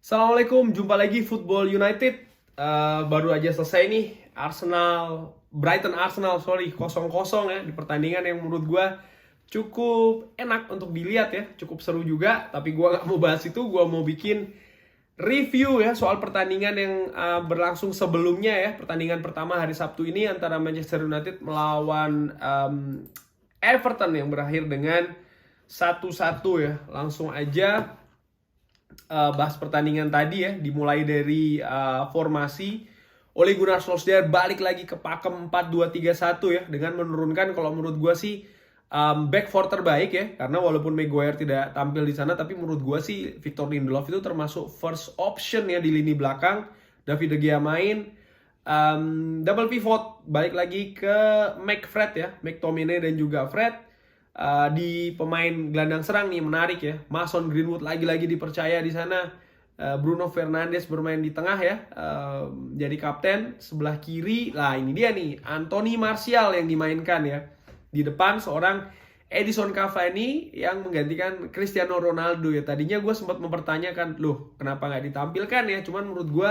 Assalamualaikum, jumpa lagi Football United. Baru aja selesai nih Brighton Arsenal 0-0 ya di pertandingan yang menurut gue cukup enak untuk dilihat ya, cukup seru juga. Tapi gue nggak mau bahas itu, gue mau bikin review ya soal pertandingan yang berlangsung sebelumnya ya. Pertandingan pertama hari Sabtu ini antara Manchester United melawan Everton yang berakhir dengan 1-1 ya. Langsung aja bahas pertandingan tadi ya, dimulai dari formasi. Ole Gunnar Solskjaer balik lagi ke pakem 4-2-3-1 ya, dengan menurunkan, kalau menurut gue sih, back four terbaik ya, karena walaupun Maguire tidak tampil di sana, tapi menurut gue sih Victor Lindelof itu termasuk first option ya di lini belakang. David De Gea main, double pivot balik lagi ke McTominay dan juga Fred. Di pemain gelandang serang nih menarik ya, Mason Greenwood lagi-lagi dipercaya di sana. Bruno Fernandes bermain di tengah ya, jadi kapten. Sebelah kiri lah, ini dia nih, Anthony Martial yang dimainkan ya. Di depan seorang Edison Cavani yang menggantikan Cristiano Ronaldo ya. Tadinya gue sempat mempertanyakan, loh kenapa nggak ditampilkan ya, cuman menurut gue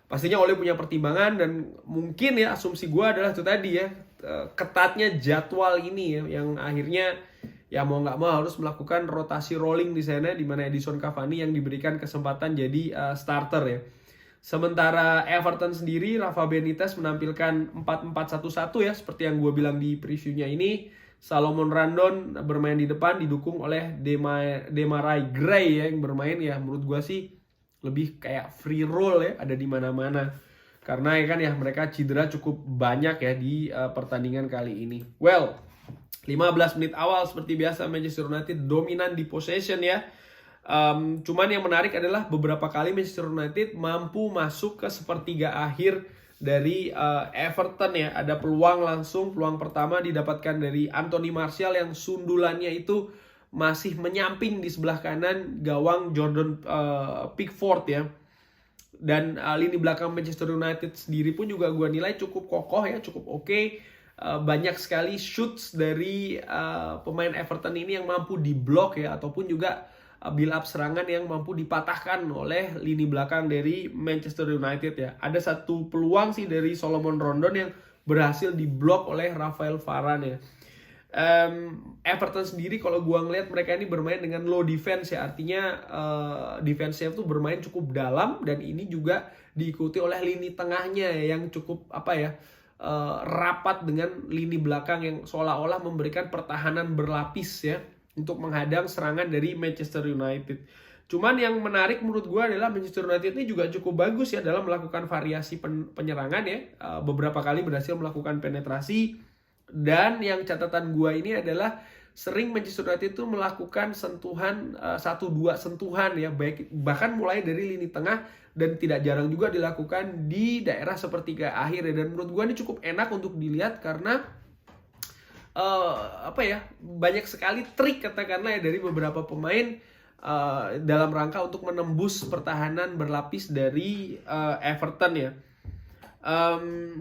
pastinya Ole punya pertimbangan, dan mungkin ya asumsi gue adalah itu tadi ya, ketatnya jadwal ini ya, yang akhirnya ya mau nggak mau harus melakukan rotasi rolling di sana, di mana Edison Cavani yang diberikan kesempatan jadi starter ya. Sementara Everton sendiri, Rafa Benitez menampilkan 4-4-1-1 ya, seperti yang gue bilang di previewnya ini. Salomon Rondon bermain di depan, didukung oleh Demarai Gray ya, yang bermain ya menurut gue sih lebih kayak free roll ya, ada di mana-mana. Karena ya kan ya, mereka cedera cukup banyak ya di pertandingan kali ini. Well, 15 menit awal seperti biasa Manchester United dominan di possession ya. Cuman yang menarik adalah beberapa kali Manchester United mampu masuk ke sepertiga akhir dari Everton ya. Ada peluang langsung, peluang pertama didapatkan dari Anthony Martial yang sundulannya itu masih menyamping di sebelah kanan gawang Jordan Pickford ya. Dan lini belakang Manchester United sendiri pun juga gue nilai cukup kokoh ya, cukup oke. Banyak sekali shoots dari pemain Everton ini yang mampu diblok ya, ataupun juga build up serangan yang mampu dipatahkan oleh lini belakang dari Manchester United ya. Ada satu peluang sih dari Salomon Rondon yang berhasil diblok oleh Rafael Varane ya. Everton sendiri kalau gua ngelihat mereka ini bermain dengan low defense ya, artinya defense-nya itu bermain cukup dalam, dan ini juga diikuti oleh lini tengahnya ya, yang cukup rapat dengan lini belakang yang seolah-olah memberikan pertahanan berlapis ya untuk menghadang serangan dari Manchester United. Cuman yang menarik menurut gue adalah Manchester United ini juga cukup bagus ya dalam melakukan variasi penyerangan ya. Beberapa kali berhasil melakukan penetrasi. Dan yang catatan gue ini adalah sering Manchester United itu melakukan sentuhan 1-2 sentuhan ya, bahkan mulai dari lini tengah, dan tidak jarang juga dilakukan di daerah sepertiga akhir ya. Dan menurut gue ini cukup enak untuk dilihat karena banyak sekali trik katakanlah ya dari beberapa pemain dalam rangka untuk menembus pertahanan berlapis dari Everton ya.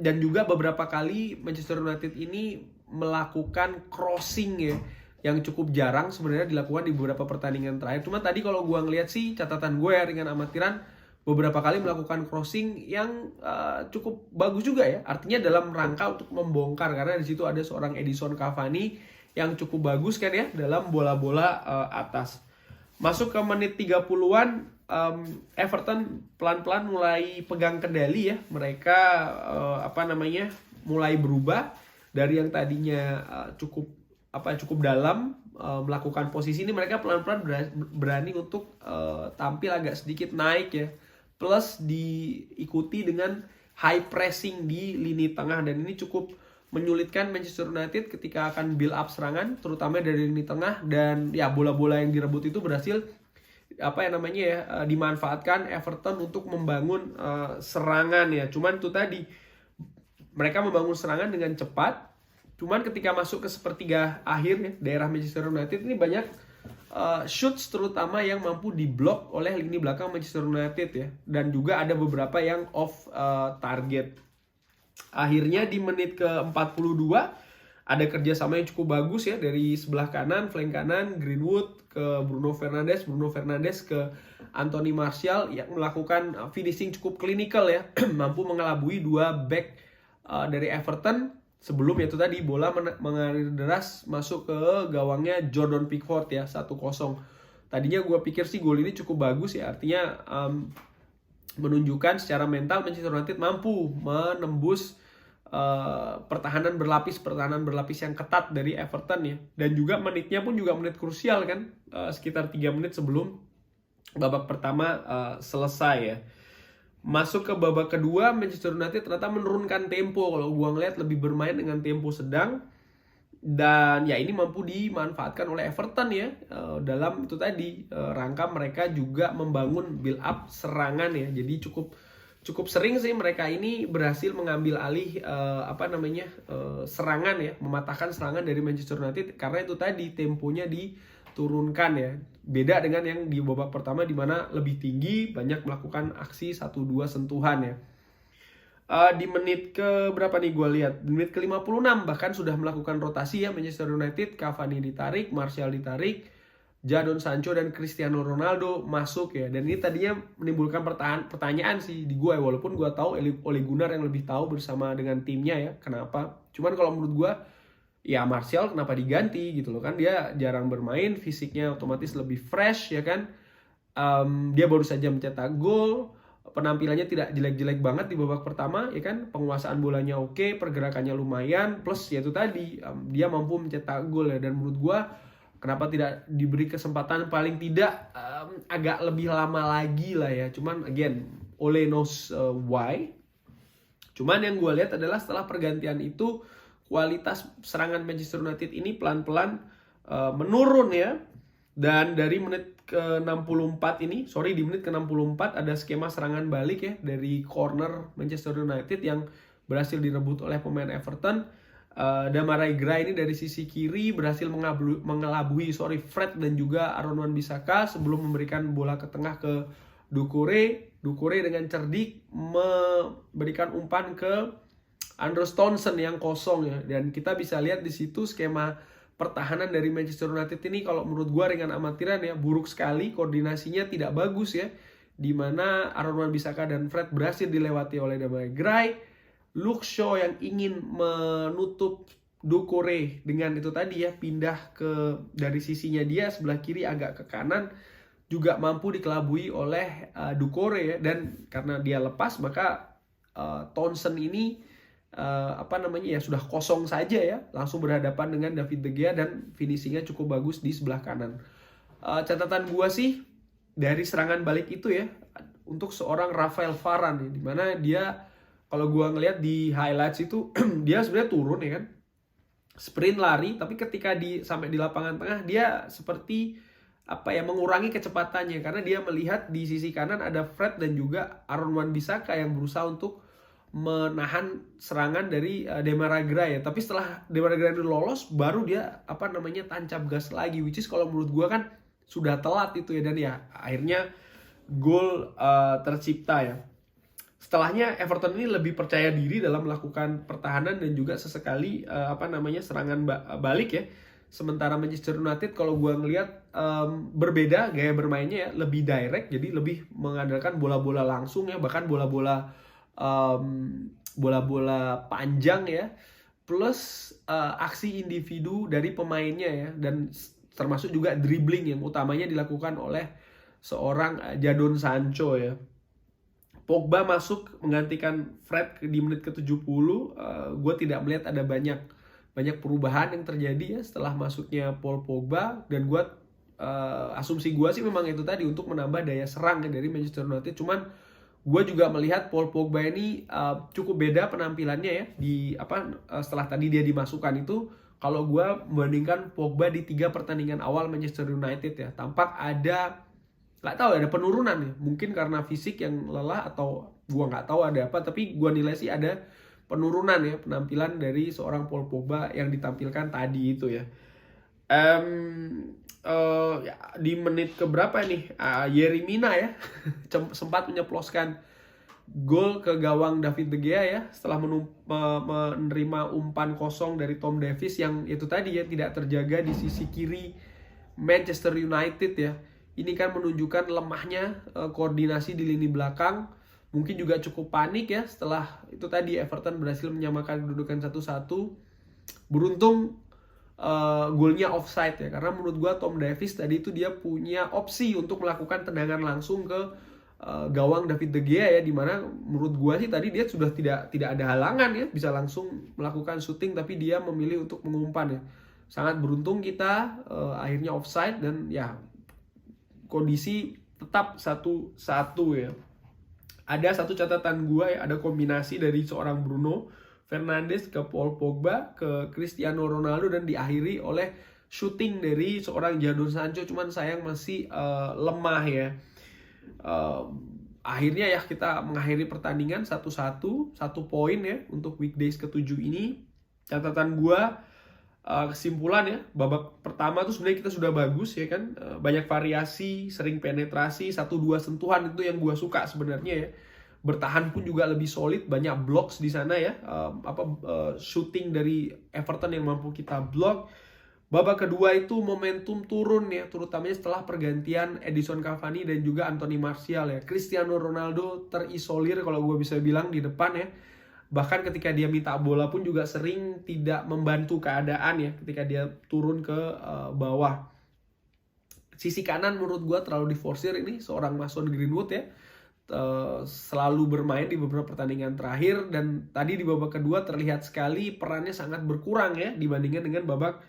Dan juga beberapa kali Manchester United ini melakukan crossing ya, yang cukup jarang sebenarnya dilakukan di beberapa pertandingan terakhir. Cuma tadi kalau gue ngeliat sih, catatan gue ya dengan amatiran, beberapa kali melakukan crossing yang cukup bagus juga ya. Artinya dalam rangka untuk membongkar, karena di situ ada seorang Edison Cavani yang cukup bagus kan ya dalam bola-bola atas. Masuk ke menit 30-an, Everton pelan-pelan mulai pegang kendali ya. Mereka mulai berubah dari yang tadinya cukup dalam melakukan posisi ini, mereka pelan-pelan berani untuk tampil agak sedikit naik ya. Plus diikuti dengan high pressing di lini tengah, dan ini cukup menyulitkan Manchester United ketika akan build up serangan, terutama dari lini tengah. Dan ya bola-bola yang direbut itu berhasil dimanfaatkan Everton untuk membangun serangan ya. Cuman itu tadi, mereka membangun serangan dengan cepat, cuman ketika masuk ke sepertiga akhir ya, daerah Manchester United ini banyak shoots terutama yang mampu diblok oleh lini belakang Manchester United ya, dan juga ada beberapa yang off target. Akhirnya di menit ke 42 ada kerjasama yang cukup bagus ya dari sebelah kanan, flank kanan, Greenwood ke Bruno Fernandes ke Anthony Martial yang melakukan finishing cukup klinikal ya, mampu mengelabui dua back dari Everton sebelum itu tadi bola mengalir deras masuk ke gawangnya Jordan Pickford ya 1-0. Tadinya gue pikir sih gol ini cukup bagus ya, artinya menunjukkan secara mental Manchester United mampu menembus pertahanan berlapis yang ketat dari Everton ya. Dan juga menitnya pun juga menit krusial kan, sekitar 3 menit sebelum babak pertama selesai ya. Masuk ke babak kedua, Manchester United ternyata menurunkan tempo. Kalau gua ngeliat lebih bermain dengan tempo sedang, dan ya ini mampu dimanfaatkan oleh Everton ya, dalam itu tadi rangka mereka juga membangun build up serangan ya. Jadi cukup sering sih mereka ini berhasil mengambil alih serangan ya, mematahkan serangan dari Manchester United karena itu tadi temponya diturunkan ya. Beda dengan yang di babak pertama di mana lebih tinggi, banyak melakukan aksi 1-2 sentuhan ya. Di menit ke berapa nih gue lihat? Di menit ke-56 bahkan sudah melakukan rotasi ya Manchester United. Cavani ditarik, Martial ditarik, Jadon Sancho dan Cristiano Ronaldo masuk ya. Dan ini tadinya menimbulkan pertanyaan sih di gue, walaupun gue tahu Ole Gunnar yang lebih tahu bersama dengan timnya ya kenapa. Cuman kalau menurut gue ya Martial kenapa diganti gitu loh, kan dia jarang bermain, fisiknya otomatis lebih fresh ya kan. Dia baru saja mencetak gol, penampilannya tidak jelek-jelek banget di babak pertama ya kan, penguasaan bolanya oke, pergerakannya lumayan, plus ya itu tadi dia mampu mencetak gol ya. Dan menurut gue kenapa tidak diberi kesempatan paling tidak agak lebih lama lagi lah ya. Cuman again, Ole knows why. Cuman yang gue lihat adalah setelah pergantian itu kualitas serangan Manchester United ini pelan-pelan menurun ya. Dan dari menit ke-64 ini, di menit ke-64 ada skema serangan balik ya dari corner Manchester United yang berhasil direbut oleh pemain Everton. Demarai Gray ini dari sisi kiri berhasil mengelabui Fred dan juga Aaron Wan-Bissaka sebelum memberikan bola ke tengah ke Doucouré. Doucouré dengan cerdik memberikan umpan ke Andros Townsend yang kosong ya. Dan kita bisa lihat di situ skema pertahanan dari Manchester United ini kalau menurut gua dengan amatiran ya, buruk sekali, koordinasinya tidak bagus ya. Dimana Aaron Wan-Bissaka dan Fred berhasil dilewati oleh Demarai Gray. Luke Shaw yang ingin menutup Doucouré dengan itu tadi ya, pindah ke dari sisinya dia sebelah kiri agak ke kanan, juga mampu dikelabui oleh Doucouré ya. Dan karena dia lepas maka Townsend ini sudah kosong saja ya, langsung berhadapan dengan David De Gea dan finishingnya cukup bagus di sebelah kanan. Catatan gua sih dari serangan balik itu ya, untuk seorang Rafael Varane ya, dimana dia kalau gua ngelihat di highlights itu dia sebenarnya turun ya kan, sprint lari, tapi ketika sampai di lapangan tengah dia seperti mengurangi kecepatannya karena dia melihat di sisi kanan ada Fred dan juga Aaron Wan-Bissaka yang berusaha untuk menahan serangan dari Demarai Gray ya. Tapi setelah Demarai Gray lolos baru dia tancap gas lagi, which is kalau menurut gua kan sudah telat itu ya. Dan ya akhirnya gol tercipta ya. Setelahnya Everton ini lebih percaya diri dalam melakukan pertahanan dan juga sesekali serangan balik ya. Sementara Manchester United kalau gua ngelihat berbeda gaya bermainnya ya, lebih direct, jadi lebih mengandalkan bola-bola langsung ya, bahkan bola-bola panjang ya, plus aksi individu dari pemainnya ya, dan termasuk juga dribbling yang utamanya dilakukan oleh seorang Jadon Sancho ya. Pogba masuk menggantikan Fred di menit ke-70. Gue tidak melihat ada banyak perubahan yang terjadi ya setelah masuknya Paul Pogba, dan asumsi gue sih memang itu tadi untuk menambah daya serang ya dari Manchester United. Cuman gue juga melihat Paul Pogba ini cukup beda penampilannya ya setelah tadi dia dimasukkan itu. Kalau gue membandingkan Pogba di 3 pertandingan awal Manchester United ya, tampak ada penurunan ya, mungkin karena fisik yang lelah atau gue nggak tahu ada apa, tapi gue nilai sih ada penurunan ya penampilan dari seorang Paul Pogba yang ditampilkan tadi itu ya. Di menit keberapa nih Yerry Mina ya sempat menyeploskan gol ke gawang David De Gea ya, setelah menerima umpan kosong dari Tom Davies yang itu tadi ya tidak terjaga di sisi kiri Manchester United ya. Ini kan menunjukkan lemahnya koordinasi di lini belakang. Mungkin juga cukup panik ya setelah itu tadi Everton berhasil menyamakan kedudukan 1-1. Beruntung golnya offside ya, karena menurut gua Tom Davies tadi itu dia punya opsi untuk melakukan tendangan langsung ke gawang David De Gea ya, dimana menurut gua sih tadi dia sudah tidak ada halangan ya, bisa langsung melakukan shooting, tapi dia memilih untuk mengumpan ya. Sangat beruntung kita akhirnya offside dan ya kondisi tetap 1-1 ya. Ada satu catatan gua ya, ada kombinasi dari seorang Bruno Fernandes ke Paul Pogba ke Cristiano Ronaldo dan diakhiri oleh shooting dari seorang Jadon Sancho, cuman sayang masih lemah ya. Akhirnya ya kita mengakhiri pertandingan 1-1, 1 poin ya untuk weekdays ke-7 ini. Catatan gua kesimpulan ya, babak pertama tuh sebenarnya kita sudah bagus ya kan, banyak variasi, sering penetrasi, 1-2 sentuhan itu yang gua suka sebenarnya ya. Bertahan pun juga lebih solid, banyak blocks di sana ya, shooting dari Everton yang mampu kita block. Babak kedua itu momentum turun ya, terutamanya setelah pergantian Edison Cavani dan juga Anthony Martial ya. Cristiano Ronaldo terisolir kalau gue bisa bilang di depan ya. Bahkan ketika dia minta bola pun juga sering tidak membantu keadaan ya ketika dia turun ke bawah. Sisi kanan menurut gue terlalu diforsir ini seorang Mason Greenwood ya. Selalu bermain di beberapa pertandingan terakhir, dan tadi di babak kedua terlihat sekali perannya sangat berkurang ya dibandingkan dengan babak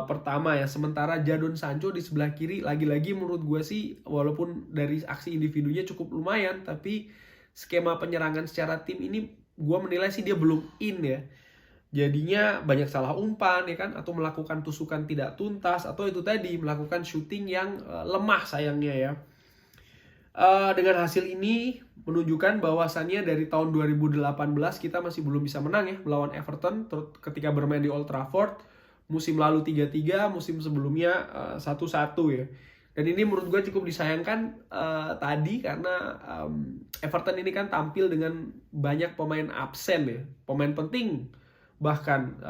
pertama ya. Sementara Jadon Sancho di sebelah kiri lagi-lagi menurut gue sih walaupun dari aksi individunya cukup lumayan, tapi skema penyerangan secara tim ini gue menilai sih dia belum in ya. Jadinya banyak salah umpan ya kan, atau melakukan tusukan tidak tuntas, atau itu tadi melakukan shooting yang lemah sayangnya ya. Dengan hasil ini menunjukkan bahwasannya dari tahun 2018 kita masih belum bisa menang ya melawan Everton ketika bermain di Old Trafford. Musim lalu 3-3, musim sebelumnya 1-1 ya. Dan ini menurut gue cukup disayangkan tadi karena Everton ini kan tampil dengan banyak pemain absen ya, pemain penting. Bahkan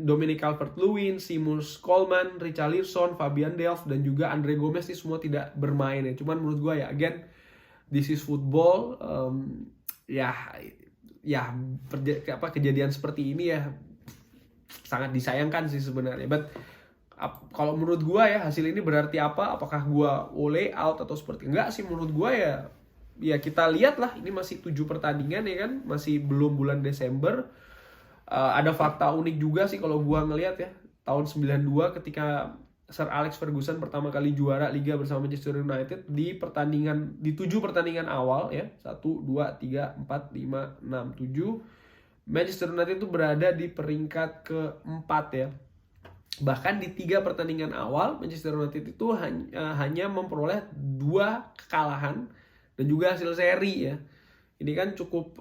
Dominic Calvert-Lewin, Seamus Coleman, Richarlison, Fabian Delph, dan juga Andre Gomez ini semua tidak bermain ya. Cuman menurut gue ya, again, this is football. Kejadian seperti ini ya sangat disayangkan sih sebenarnya. But kalau menurut gue ya hasil ini berarti apa? Apakah gue oleh out atau seperti enggak sih? Menurut gue ya kita lihat lah, ini masih 7 pertandingan ya kan, masih belum bulan Desember. Ada fakta unik juga sih kalau gua ngelihat ya, tahun 92 ketika Sir Alex Ferguson pertama kali juara Liga bersama Manchester United di 7 pertandingan awal ya, 1, 2, 3, 4, 5, 6, 7 Manchester United itu berada di peringkat ke-4 ya. Bahkan di 3 pertandingan awal Manchester United itu hanya memperoleh 2 kekalahan dan juga hasil seri ya. Ini kan cukup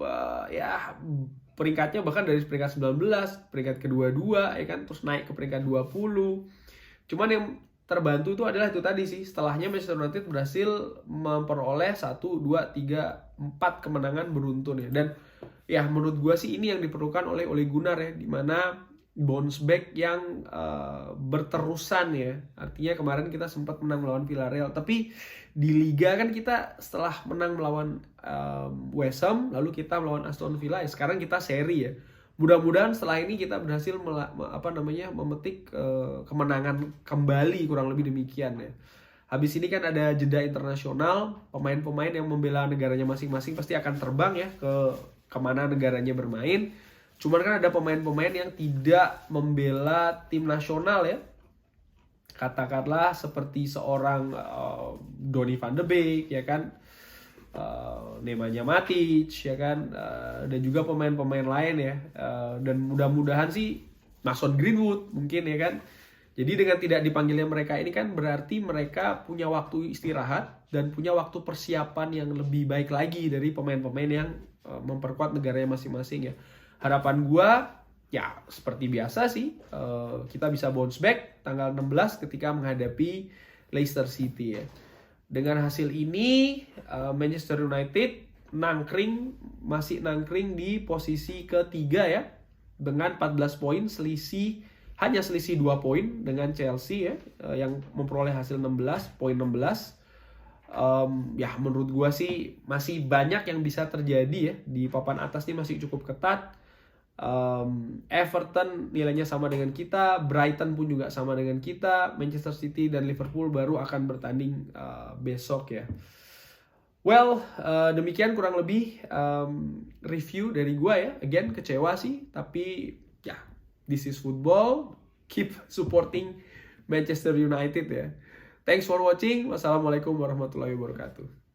peringkatnya bahkan dari peringkat 19, peringkat ke-22 ya kan, terus naik ke peringkat 20. Cuman yang terbantu itu adalah itu tadi sih, setelahnya Manchester United berhasil memperoleh 1, 2, 3, 4 kemenangan beruntun ya. Dan ya menurut gue sih ini yang diperlukan oleh Ole Gunnar ya, dimana bounce back yang berterusan ya. Artinya kemarin kita sempat menang melawan Villarreal, tapi di Liga kan kita setelah menang melawan West Ham, lalu kita melawan Aston Villa, ya sekarang kita seri ya. Mudah-mudahan setelah ini kita berhasil memetik kemenangan kembali, kurang lebih demikian ya. Habis ini kan ada jeda internasional, pemain-pemain yang membela negaranya masing-masing pasti akan terbang ya ke kemana negaranya bermain. Cuman kan ada pemain-pemain yang tidak membela tim nasional ya. Katakanlah seperti seorang Donny van de Beek ya kan, Nemanja Matic ya kan, dan juga pemain-pemain lain ya, dan mudah-mudahan sih Mason Greenwood mungkin ya kan. Jadi dengan tidak dipanggilnya mereka ini kan berarti mereka punya waktu istirahat dan punya waktu persiapan yang lebih baik lagi dari pemain-pemain yang memperkuat negaranya masing-masing ya. Harapan gua ya seperti biasa sih, kita bisa bounce back tanggal 16 ketika menghadapi Leicester City ya. Dengan hasil ini Manchester United masih nangkring di posisi ketiga ya, dengan 14 poin, hanya selisih 2 poin dengan Chelsea ya, yang memperoleh hasil 16 poin 16. Ya menurut gua sih masih banyak yang bisa terjadi ya, di papan atas ini masih cukup ketat. Everton nilainya sama dengan kita, Brighton pun juga sama dengan kita, Manchester City dan Liverpool baru akan bertanding besok ya. Well, demikian kurang lebih review dari gua ya. Again, kecewa sih, tapi ya, this is football. Keep supporting Manchester United ya. Thanks for watching. Wassalamualaikum warahmatullahi wabarakatuh.